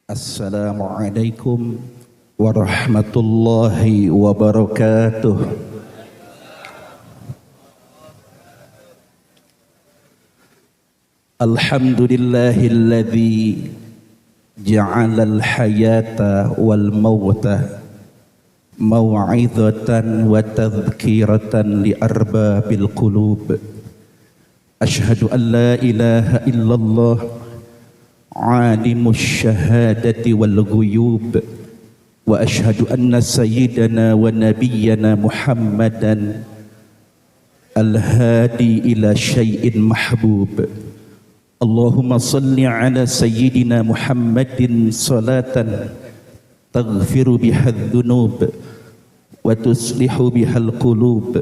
Assalamualaikum warahmatullahi wabarakatuh. Alhamdulillahilladzi ja'alal hayata wal mauta maw'izatan wa tadhkiratan li arbabil qulub. Ashhadu an la ilaha illallah alimus syahadati wal ghuyub wa ashhadu anna sayyidana wa nabiyyana Muhammadan al-hadi ila syai'in mahbub. Allahumma salli ala sayyidina Muhammadin salatan taghfiru biha adh-dhunub wa tuslihu biha al-qulub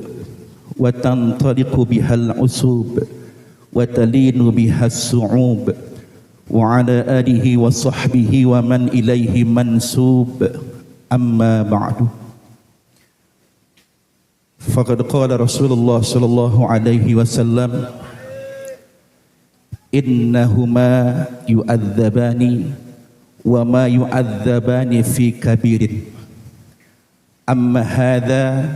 wa tantaliqu biha al-usub wa talinu biha as-su'ub wa ala alihi wa sahbihi wa man ilaihi mansub. Amma ba'du. Faqad qala Rasulullah sallallahu alaihi wasallam, innahuma yu'adzabani wa ma yu'adzabani fi kabirin, amma hadha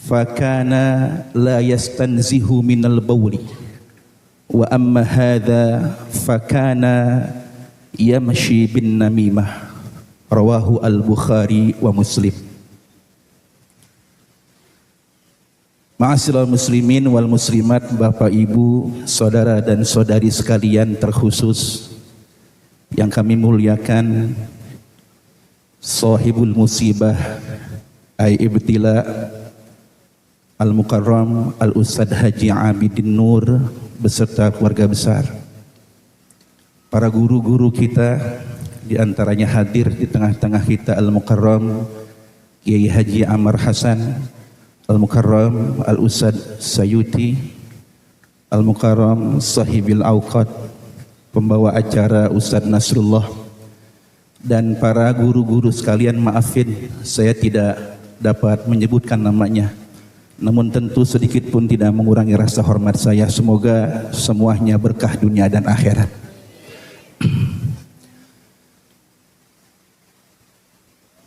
fakana la yastanzihu minal bawli wa amma hadha fakana yamshi bin namimah. Rawahu al-Bukhari wa Muslim. Ma'asyiral muslimin wal muslimat, Bapak Ibu, saudara dan saudari sekalian, terkhusus yang kami muliakan sahibul musibah ay ibtila al-mukarram al-Ustadz Haji Abidin Nur beserta keluarga besar, para guru-guru kita, diantaranya hadir di tengah-tengah kita al-mukarram Kiai Haji Amar Hasan, al-mukarram al-Ustadz Sayuti, al-mukarram sahibil awqat pembawa acara Ustadz Nasrullah, dan para guru-guru sekalian. Maafin saya tidak dapat menyebutkan namanya, namun tentu sedikit pun tidak mengurangi rasa hormat saya. Semoga semuanya berkah dunia dan akhirat.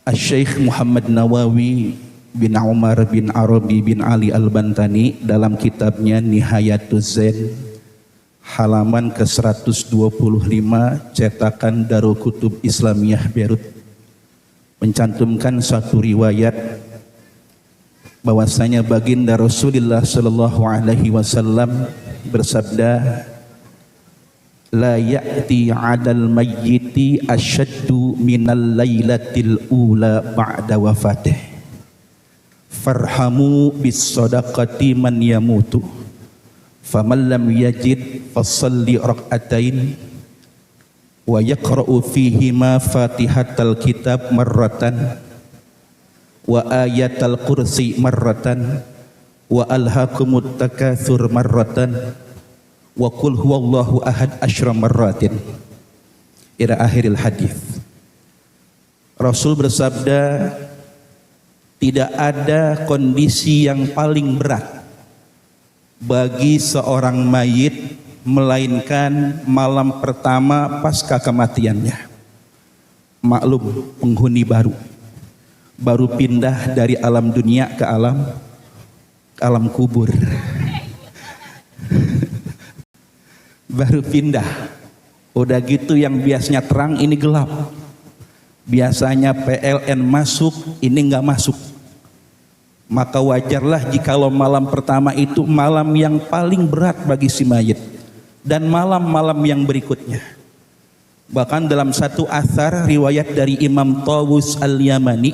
Asy-Syaikh Muhammad Nawawi bin Umar bin Arabi bin Ali Al-Bantani dalam kitabnya Nihayatuz Zain halaman ke-125 cetakan Darul Kutub Islamiyah Beirut mencantumkan satu riwayat bahwasanya baginda Rasulullah sallallahu alaihi wasallam bersabda, la ya'ti 'alal mayyiti asyaddu minal lailatil ula ba'da wafatih farhamu bis sadaqati man yamutu faman lam yajid fasalli rak'atain wa yaqra'u fihima fatihatal kitab marratan wa ayatal kursi marratan wa alhaakumut takatsur marratan wa qul huwallahu ahad asyra marratin ila akhiril hadis. Rasul bersabda, tidak ada kondisi yang paling berat bagi seorang mayit melainkan malam pertama pasca kematiannya. Maklum, penghuni baru pindah dari alam dunia ke alam kubur. Baru pindah, udah gitu yang biasanya terang ini gelap, biasanya PLN masuk ini nggak masuk. Maka wajarlah jikalau malam pertama itu malam yang paling berat bagi si mayit, dan malam-malam yang berikutnya. Bahkan dalam satu athar riwayat dari Imam Tawus Al-Yamani,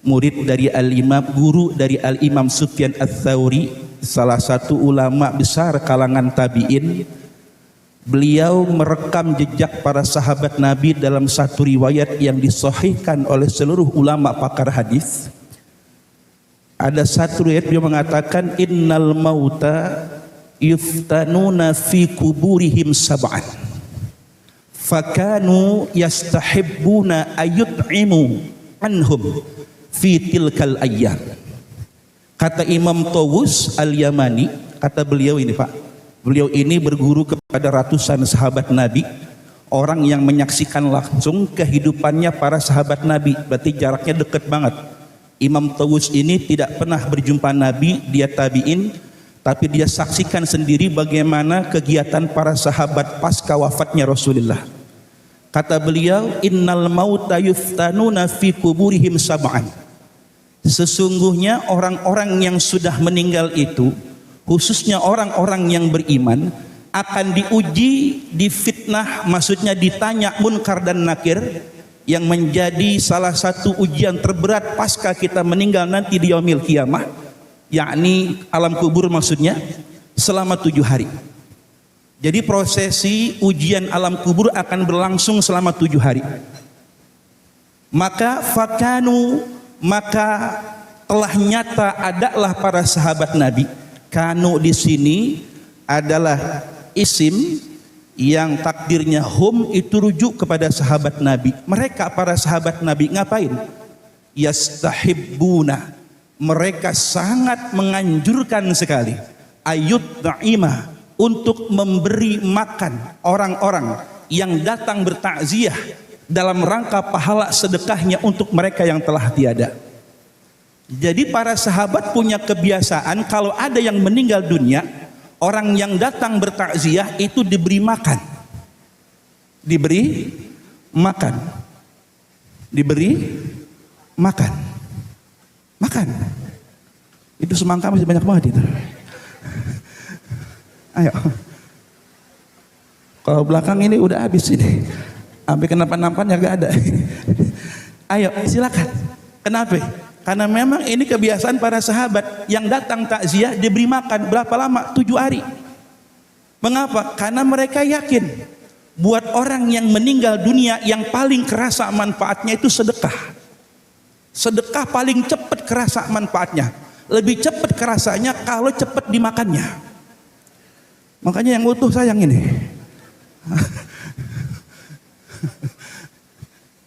murid dari Al-Imam, guru dari Al-Imam Sufyan Ats-Tsauri, salah satu ulama besar kalangan tabi'in. Beliau merekam jejak para sahabat Nabi dalam satu riwayat yang disahihkan oleh seluruh ulama pakar hadis. Ada satu riwayat beliau mengatakan, innal mauta yuftanuna fi kuburihim sab'an fakanu yastahibbuna ayut'imu anhum fi tilkal ayyam. Kata Imam Tawus Al-Yamani, kata beliau ini Pak, beliau ini berguru kepada ratusan sahabat Nabi, orang yang menyaksikan langsung kehidupannya para sahabat Nabi, berarti jaraknya dekat banget. Imam Tawus ini tidak pernah berjumpa Nabi, dia tabi'in, tapi dia saksikan sendiri bagaimana kegiatan para sahabat pasca wafatnya Rasulullah. Kata beliau, innal mauta yuftanuna fi kuburihim sab'an. Sesungguhnya orang-orang yang sudah meninggal itu, khususnya orang-orang yang beriman, akan diuji, difitnah, maksudnya ditanya munkar dan nakir, yang menjadi salah satu ujian terberat pasca kita meninggal nanti di yaumil kiamah, yakni alam kubur maksudnya, selama 7 hari. Jadi prosesi ujian alam kubur akan berlangsung selama 7 hari. Maka telah nyata adalah para sahabat Nabi. Kanu di sini adalah isim yang takdirnya hum, itu rujuk kepada sahabat Nabi. Mereka para sahabat Nabi ngapain? Yastahibbuna, mereka sangat menganjurkan sekali ayut na'imah, untuk memberi makan orang-orang yang datang bertakziah dalam rangka pahala sedekahnya untuk mereka yang telah tiada. Jadi para sahabat punya kebiasaan kalau ada yang meninggal dunia, orang yang datang bertakziah itu diberi makan. Diberi makan. Diberi makan. Makan. Itu semangka masih banyak banget itu. Ayo. Kalau belakang ini udah habis ini. Sampai kenapa-napanya gak ada. Ayo silakan. Kenapa? Karena memang ini kebiasaan para sahabat yang datang takziah diberi makan. Berapa lama? 7 hari. Mengapa? Karena mereka yakin buat orang yang meninggal dunia yang paling kerasa manfaatnya itu sedekah. Sedekah paling cepat kerasa manfaatnya. Lebih cepat kerasanya kalau cepat dimakannya. Makanya yang utuh sayang ini.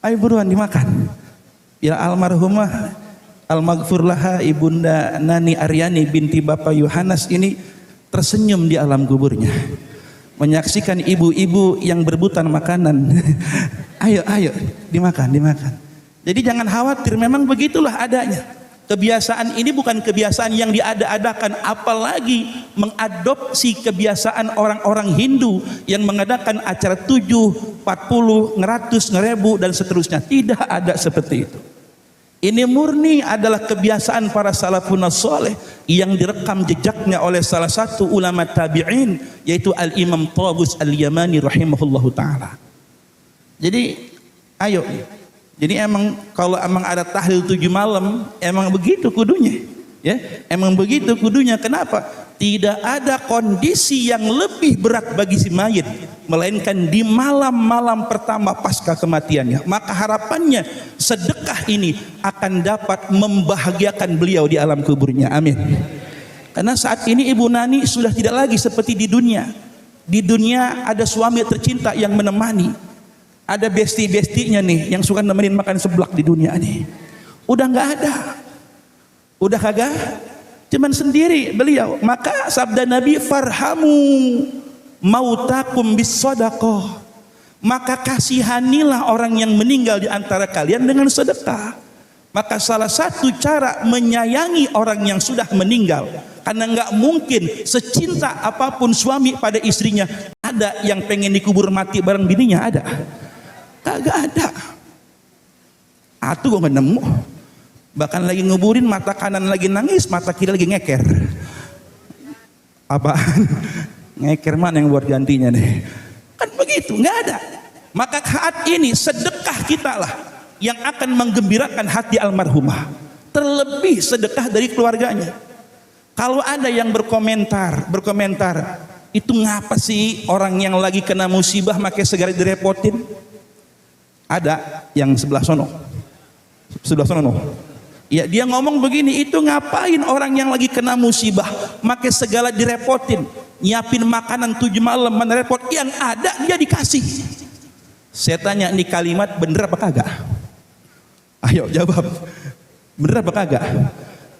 Ayo buruan dimakan. Ya almarhumah al-maghfur laha ibunda Nani Aryani binti Bapak Yohanes ini tersenyum di alam kuburnya menyaksikan ibu-ibu yang berebutan makanan. Ayo dimakan. Jadi jangan khawatir, memang begitulah adanya. Kebiasaan ini bukan kebiasaan yang diada-adakan, apalagi mengadopsi kebiasaan orang-orang Hindu yang mengadakan acara 7, 40, 100, 1000 dan seterusnya. Tidak ada seperti itu. Ini murni adalah kebiasaan para salafun saleh yang direkam jejaknya oleh salah satu ulama tabi'in, yaitu Al-Imam Tawus Al-Yamani rahimahullahu ta'ala. Jadi ayo, jadi emang kalau emang ada tahlil 7 malam, emang begitu kudunya, ya, emang begitu kudunya. Kenapa? Tidak ada kondisi yang lebih berat bagi si mayit melainkan di malam-malam pertama pasca kematiannya. Maka harapannya sedekah ini akan dapat membahagiakan beliau di alam kuburnya. Amin. Karena saat ini Ibu Nani sudah tidak lagi seperti di dunia. Di dunia ada suami tercinta yang menemani, ada besti-bestinya nih yang suka nemenin makan seblak di dunia nih. Udah nggak ada, udah kagak, cuman sendiri beliau. Maka sabda Nabi, farhamu mautakum bis sadaqah, maka kasihanilah orang yang meninggal di antara kalian dengan sedekah. Maka salah satu cara menyayangi orang yang sudah meninggal, karena nggak mungkin secinta apapun suami pada istrinya, ada yang pengen dikubur mati bareng bininya, ada? Kagak ada. Atuh gue nggak nemu. Bahkan lagi nguburin, mata kanan lagi nangis, mata kiri lagi ngeker. Apaan? Ngeker mana yang buat gantinya nih? Kan begitu, nggak ada. Maka saat ini sedekah kita lah yang akan menggembirakan hati almarhumah. Terlebih sedekah dari keluarganya. Kalau ada yang berkomentar, itu ngapa sih orang yang lagi kena musibah pakai segala direpotin? Ada yang sebelah sono. Ya, dia ngomong begini, itu ngapain orang yang lagi kena musibah pakai segala direpotin, nyiapin makanan 7 malam, mana repot, yang ada dia dikasih. Saya tanya, ini kalimat bener apa kagak? Ayo jawab, bener apa kagak?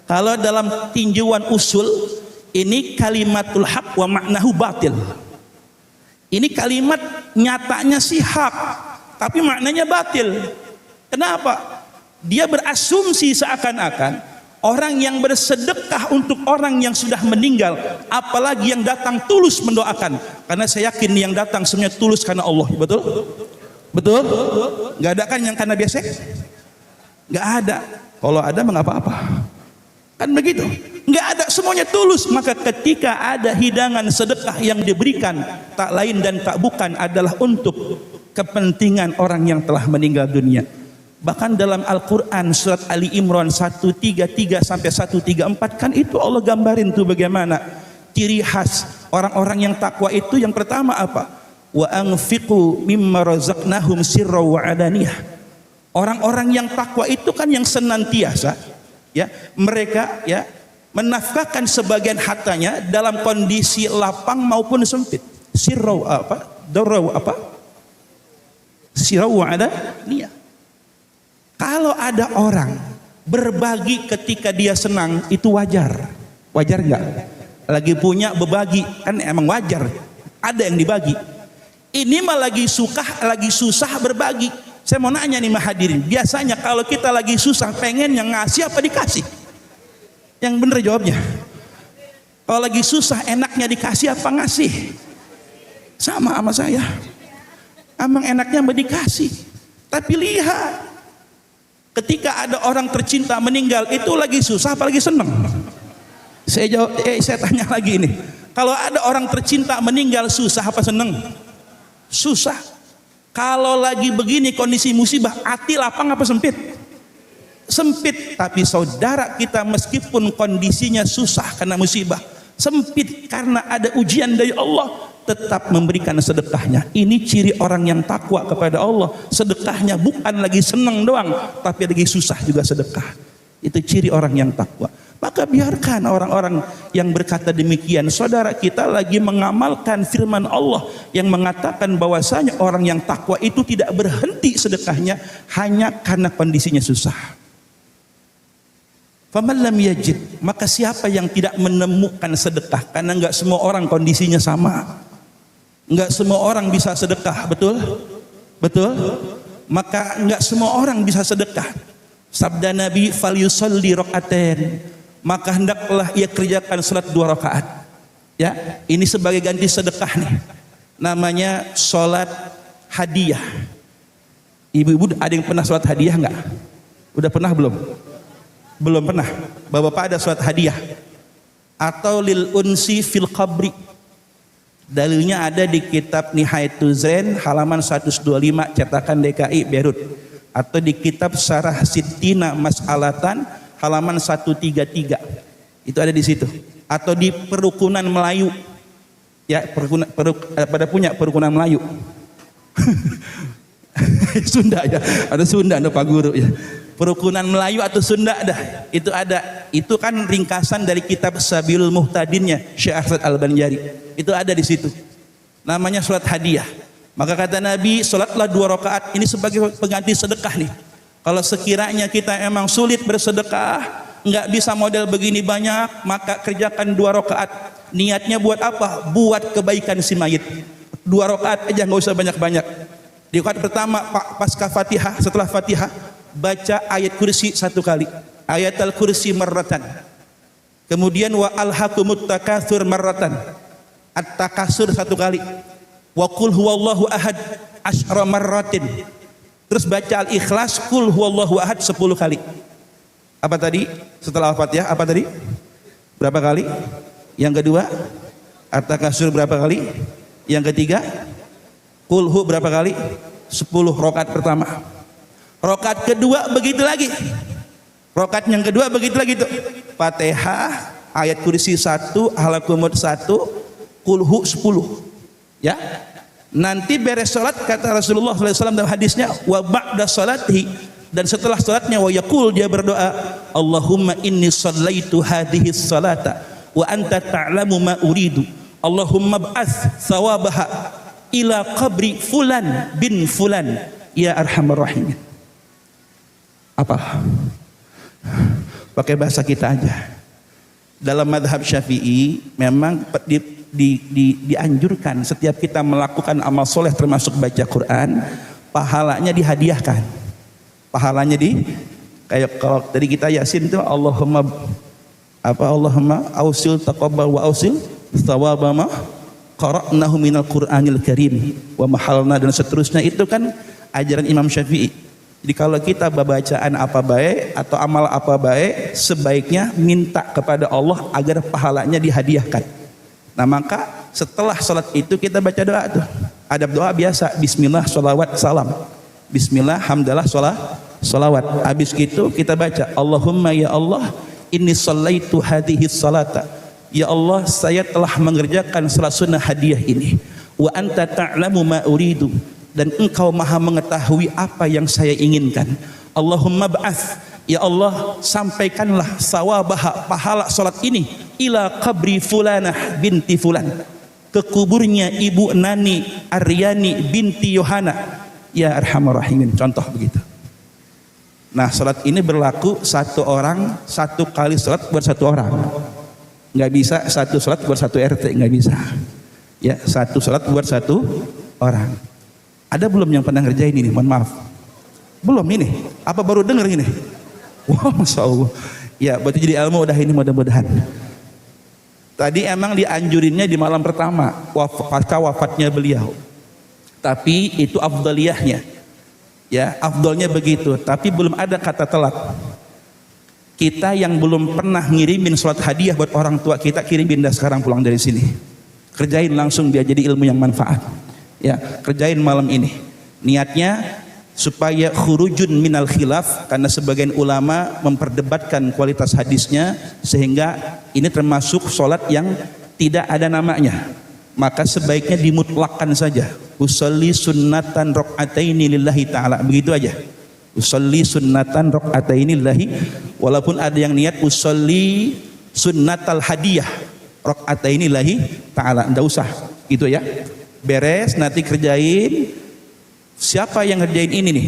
Kalau dalam tinjauan usul, ini kalimatul haq wa maknahu batil. Ini kalimat nyatanya sih hak, tapi maknanya batil. Kenapa? Dia berasumsi seakan-akan orang yang bersedekah untuk orang yang sudah meninggal, apalagi yang datang tulus mendoakan. Karena saya yakin yang datang semuanya tulus karena Allah. Betul? Betul? Gak ada kan yang karena biasa? Gak ada. Kalau ada mah gak apa-apa. Kan begitu. Nggak ada, semuanya tulus. Maka ketika ada hidangan sedekah yang diberikan, tak lain dan tak bukan adalah untuk kepentingan orang yang telah meninggal dunia. Bahkan dalam Al-Quran surat Ali Imran 133 sampai 134 kan itu Allah gambarin tuh bagaimana ciri khas orang-orang yang takwa itu. Yang pertama apa? Wa anfiqu mimma razaqnahum sirra wa alaniyah. Orang-orang yang takwa itu kan yang senantiasa ya, mereka ya menafkahkan sebagian hartanya dalam kondisi lapang maupun sempit. Sirrau apa? Darau apa? Sirrau ada niat. Kalau ada orang berbagi ketika dia senang itu wajar. Wajar enggak? Lagi punya berbagi kan emang wajar. Ada yang dibagi. Ini mah lagi susah berbagi. Saya mau nanya nih hadirin, biasanya kalau kita lagi susah pengen yang ngasih apa dikasih? Yang bener jawabnya. Kalau lagi susah enaknya dikasih apa ngasih? Sama saya. Emang enaknya mau dikasih. Tapi lihat, ketika ada orang tercinta meninggal itu lagi susah apa lagi seneng? Saya tanya lagi nih. Kalau ada orang tercinta meninggal susah apa seneng? Susah. Kalau lagi begini kondisi musibah, hati lapang apa sempit? Sempit. Tapi saudara kita meskipun kondisinya susah karena musibah, sempit karena ada ujian dari Allah, tetap memberikan sedekahnya. Ini ciri orang yang takwa kepada Allah. Sedekahnya bukan lagi senang doang, tapi lagi susah juga sedekah. Itu ciri orang yang takwa. Maka biarkan orang-orang yang berkata demikian. Saudara kita lagi mengamalkan firman Allah yang mengatakan bahwasanya orang yang takwa itu tidak berhenti sedekahnya hanya karena kondisinya susah. Faman lam yajid, maka siapa yang tidak menemukan sedekah, karena enggak semua orang kondisinya sama. Enggak semua orang bisa sedekah, betul? Betul? Maka enggak semua orang bisa sedekah. Sabda Nabi falyusalli rakaatain, maka hendaklah ia kerjakan salat 2 rakaat. Ya, ini sebagai ganti sedekah nih. Namanya salat hadiah. Ibu-ibu ada yang pernah salat hadiah enggak? Udah pernah belum? Belum pernah. Bapak-bapak ada salat hadiah. Atau lil unsi fil qabri. Dalilnya ada di kitab Nihayatul Zain halaman 125 cetakan DKI Beirut, atau di kitab Syarah Sittina Mas'alatan halaman 133. Itu ada di situ. Atau di Perukunan Melayu. Ya, pada punya Perukunan Melayu. Sunda ya. Ada Sunda ada Pak Guru ya. Perukunan Melayu atau Sunda dah. Itu ada. Itu kan ringkasan dari kitab Sabilul Muhtadinnya Syekh Ahmad Al-Banjari. Itu ada di situ. Namanya salat hadiah. Maka kata Nabi, salatlah 2 rakaat. Ini sebagai pengganti sedekah nih. Kalau sekiranya kita emang sulit bersedekah, nggak bisa model begini banyak, maka kerjakan 2 rakaat. Niatnya buat apa? Buat kebaikan si mayit. 2 rakaat aja, nggak usah banyak-banyak. Di rakaat pertama pasca Fatihah, setelah Fatihah baca ayat kursi 1 kali. Ayatul kursi marratan. Kemudian wa alhaqumut takatsur marratan. At-takasur 1 kali. Wa qul huwallahu ahad asyra marratin. Terus baca Al-Ikhlas qul huwallahu ahad 10 kali. Apa tadi? Setelah Al-Fatihah apa tadi? Berapa kali? Yang kedua At-Takasur berapa kali? Yang ketiga qul hu berapa kali? 10 rakaat pertama. Rakaat kedua begitu lagi. Rakaat yang kedua begitu lagi tuh. Fatihah, ayat kursi 1, Al-Qamut 1, qul hu 10. Ya. Nanti beres salat kata Rasulullah SAW dalam hadisnya wa ba'da salatihi, dan setelah salatnya wa yaqul, dia berdoa, Allahumma inni shallaitu hadhihi salata wa anta ta'lamu ma uridu. Allahumma ba'ats thawabaha ila qabri fulan bin fulan ya arhamar rahimin. Apa? Pakai bahasa kita aja. Dalam madhab Syafi'i memang dianjurkan setiap kita melakukan amal soleh termasuk baca Quran, pahalanya dihadiahkan. Pahalanya kayak kalau tadi kita Yasin itu Allahumma ausil taqabbal wa ausil thawaba ma qara'nahu minal Qur'anil Karim wa mahalna, dan seterusnya. Itu kan ajaran Imam Syafi'i. Jadi kalau kita bacaan apa baik atau amal apa baik, sebaiknya minta kepada Allah agar pahalanya dihadiahkan. Nah maka setelah sholat itu kita baca doa tuh. Adab doa biasa, bismillah, sholawat, salam. Bismillah, hamdalah, sholawat. Habis itu kita baca, Allahumma ya Allah, inni sallaitu hadhihi salata. Ya Allah, saya telah mengerjakan salat sunnah hadiah ini. Wa anta ta'lamu ma uridu, dan engkau maha mengetahui apa yang saya inginkan. Allahumma ba'ath, ya Allah, sampaikanlah sawabaha, pahala salat ini, ila qabri fulanah binti fulan, ke kuburnya ibu Nani Aryani binti Yohana, ya arhamar rahimin. Contoh begitu. Nah salat ini berlaku satu orang, satu kali salat buat satu orang. Nggak bisa satu salat buat satu RT, nggak bisa. Ya, satu salat buat satu orang. Ada belum yang pernah ngerjain ini? Mohon maaf. Belum ini? Apa baru dengar ini? Wah, Masya Allah. Ya, berarti jadi ilmu udah ini mudah-mudahan. Tadi emang dianjurinnya di malam pertama, pasca wafatnya beliau. Tapi itu afdaliyahnya. Ya, afdalnya begitu. Tapi belum ada kata telat. Kita yang belum pernah ngirimin surat hadiah buat orang tua kita, kirimin dah sekarang pulang dari sini. Kerjain langsung biar jadi ilmu yang manfaat. Ya, kerjain malam ini. Niatnya supaya khurujun minal khilaf, karena sebagian ulama memperdebatkan kualitas hadisnya, sehingga ini termasuk sholat yang tidak ada namanya. Maka sebaiknya dimutlakkan saja. Usolli sunnatan rok'ataini lillahi ta'ala, begitu aja. Usolli sunnatan rok'ataini lillahi, walaupun ada yang niat usolli sunnatal hadiyah rok'ataini lillahi ta'ala, enggak usah gitu ya. Beres, nanti kerjain. Siapa yang ngerjain ini nih?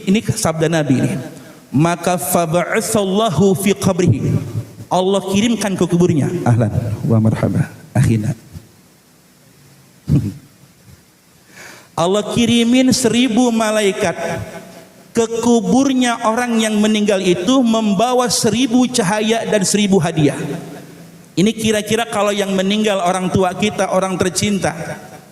Ini sabda Nabi nih. Maka faba'atsallahu fi qabrihi, Allah kirimkan ke kuburnya. Ahlan wa marhaba akhina. Allah kirimin 1000 malaikat ke kuburnya orang yang meninggal itu, membawa 1000 cahaya dan 1000 hadiah. Ini kira-kira kalau yang meninggal orang tua kita, orang tercinta,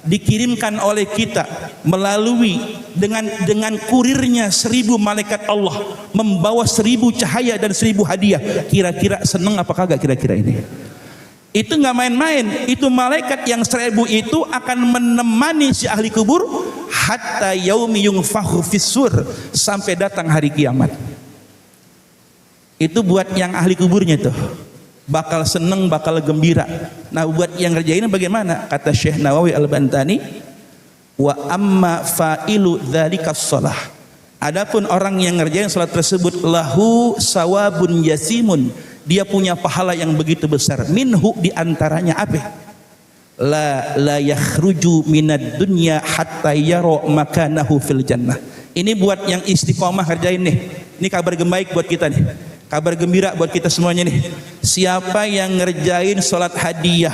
dikirimkan oleh kita melalui dengan kurirnya 1000 malaikat Allah, membawa 1000 cahaya dan 1000 hadiah. Kira-kira seneng apa kagak kira-kira ini? Itu nggak main-main. Itu malaikat yang 1000 itu akan menemani si ahli kubur hatta yaumi yunfahu fis-sur, sampai datang hari kiamat. Itu buat yang ahli kuburnya tuh, bakal seneng, bakal gembira. Nah buat yang ngerjainnya bagaimana? Kata Syekh Nawawi Al-Bantani, wa amma fa'ilu dzalikas shalah, adapun orang yang ngerjain salat tersebut, lahu sawabun yasimun, dia punya pahala yang begitu besar. Minhu, diantaranya apa? La yakhruju minad dunya hatta yara makanahu fil jannah. Ini buat yang istiqomah kerjain nih. Ini kabar baik buat kita nih. Kabar gembira buat kita semuanya nih. Siapa yang ngerjain sholat hadiah,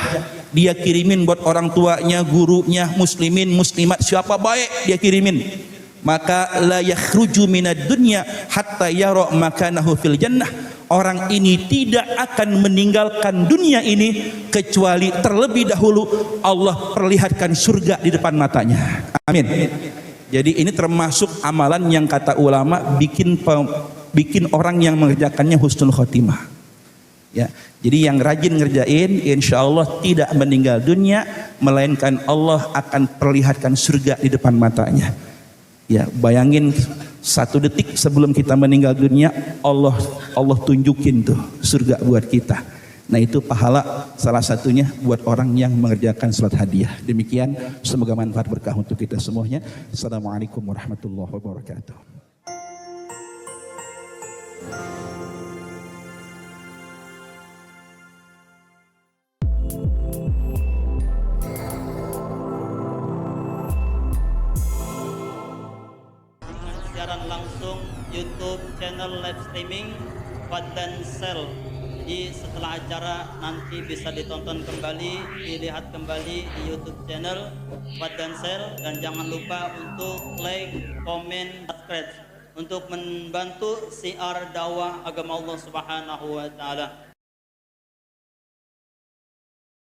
dia kirimin buat orang tuanya, gurunya, muslimin, muslimat, siapa baik dia kirimin. Maka la yakhruju minad dunya hatta yara makanahu fil jannah. Orang ini tidak akan meninggalkan dunia ini kecuali terlebih dahulu Allah perlihatkan surga di depan matanya. Amin. Jadi ini termasuk amalan yang kata ulama bikin orang yang mengerjakannya husnul khotimah. Ya, jadi yang rajin ngerjain, insya Allah tidak meninggal dunia, melainkan Allah akan perlihatkan surga di depan matanya. Ya, bayangin 1 detik sebelum kita meninggal dunia, Allah tunjukin tuh surga buat kita. Nah itu pahala salah satunya buat orang yang mengerjakan salat hadiah. Demikian, semoga manfaat berkah untuk kita semuanya. Assalamualaikum warahmatullahi wabarakatuh. Siaran langsung YouTube channel live streaming Fadlan Sel Jadi setelah acara nanti bisa ditonton kembali, dilihat kembali di YouTube channel Fuad dan Share, dan jangan lupa untuk like, komen, subscribe untuk membantu siar dakwah agama Allah Subhanahu wa taala.